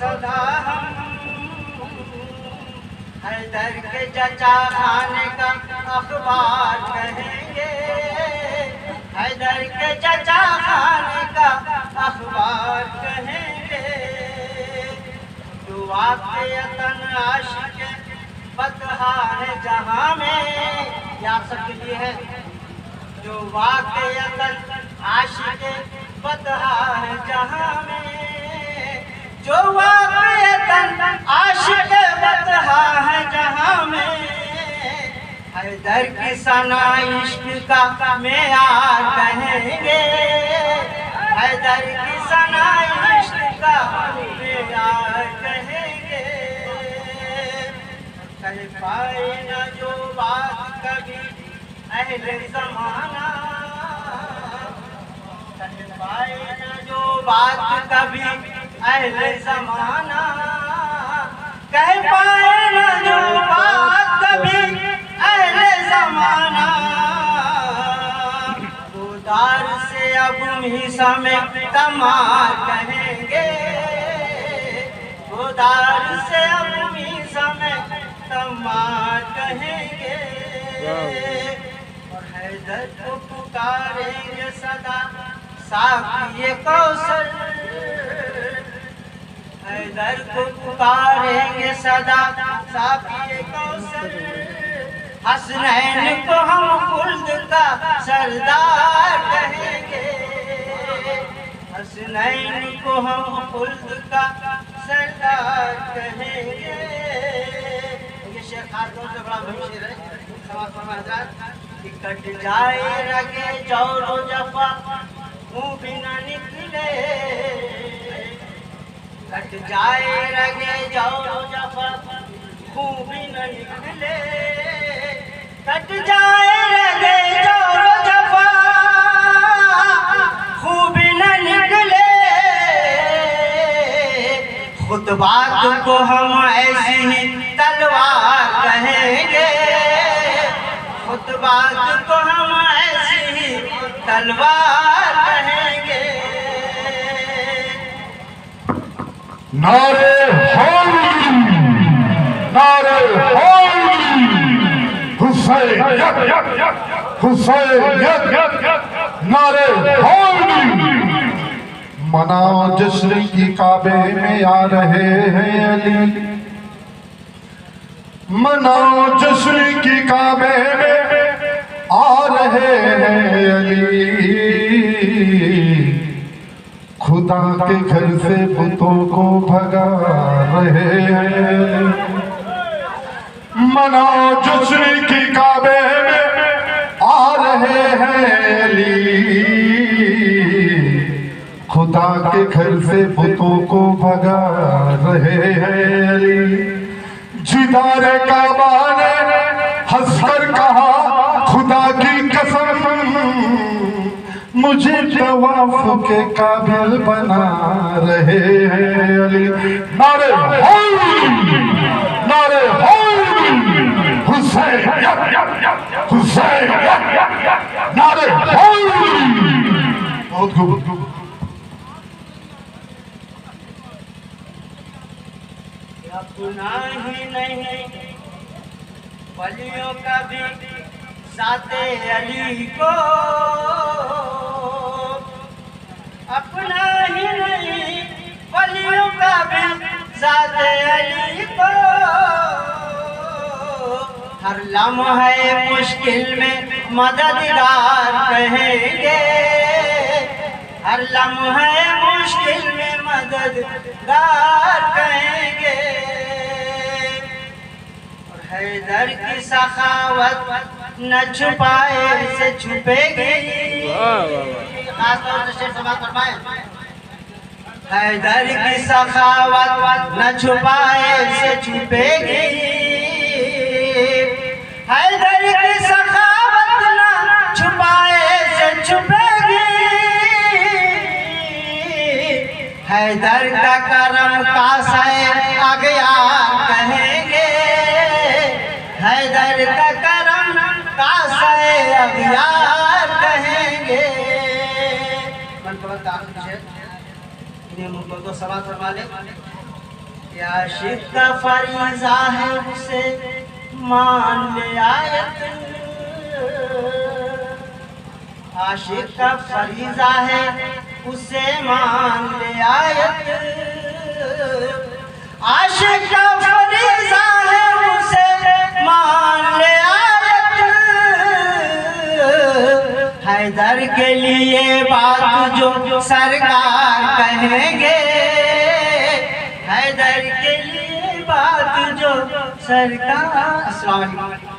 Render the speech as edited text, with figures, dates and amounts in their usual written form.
सदा हम हैदर के चचा खाने का अखबार कहेंगे, हैदर के चचा खाने का अखबार कहेंगे। जो वाक़िअतन आशिक़ बतहा है जहाँ में, ये आप सबके लिए है। जो वाक़िअतन आशिक़ बतहा है जहाँ में, जो वाक़िअतन आशिक़ बतहा है जहाँ में, हैदर की सना इश्क़ का मेयार कहेंगे, हैदर की सना इश्क़ का मेयार कहेंगे। कर पाए न जो बात कभी अहले ज़माना, कर पाए न जो बात कभी अहले ज़माना, कह पाए न जो बात कभी अहले ज़माना। गोदार से अब मीसा में तमार कहेंगे, गोदार से अब मीसा में तमार कहेंगे। और हैदर को पुकारेंगे सदा साक़िए कौसर, हैदर को पुकारेंगे सदा साक़िए कौसर। हसनैन को हम खुल्द का सरदार कहेंगे, हसनैन को हम खुल्द का सरदार कहेंगे। ये शेर खास तौर से बड़ा मुहिम शेर है। समाज फरमाए हज़रात कि कट जाए रगे जौरो जफा मुँह भी न निकले, कट जाए रगे जौरो जफा मुँह भी न निकले, कट जाए रगे जौरो जफा मुँह भी न निकले। खुतबात को हम ऐसी ही तलवार कहेंगे, खुतबात को हम ऐसी ही तलवार कहेंगे। नारे हैदरी, नारे हैदरी, हुसैनियत, हुसैनियत, नारे हैदरी। मनाओ जश्न की काबे में आ रहे हैं अली, मनाओ जश्न की काबे में आ रहे हैं अली। खुदा के घर से बुतों को भगा रहे हैं, मनाओ जश्न की काबे में आ रहे हैं अली। खुदा के घर से बुतों को भगा रहे हैं अली। जिदारे काबा ने हंसकर कहा खुदा की कसम, मुझे तवाफ के काबिल बना रहे हैं अली। नारे हैदरी, नारे हैदरी, हुसैनियत, हुसैनियत, नारे हैदरी। बहुत खूब। अपना ही नहीं वलियों का भी साथे अली को, अपना ही नहीं वलियों का भी साथे अली को। हर लम्हे मुश्किल में मददगार कहेंगे, हर लम्हे मुश्किल में मददगार कहेंगे। और हैदर की सखावत न छुपाए से छुपेगी, खासतौर से शेर समाज फरमाए। हैदर की सखावत न छुपाए से छुपेगी, हैदर की सखावत न छुपाए से छुपेगी। हैदर का करम कासे अगयार कहेंगे, हैदर का करम कासे अगयार कहेंगे। इन्हें मुझको तो समाज फरमा ले। आशिक का फरीजा है उसे मान ले आयत, आशिक का फरीजा है उसे मान ले आयत, आशिक का फरीजा है उसे मान ले आयत। हैदर के लिए बात जो सरकार कहेंगे, हैदर के लिए बात जो सरकार। अस्सलाम वालेकुम।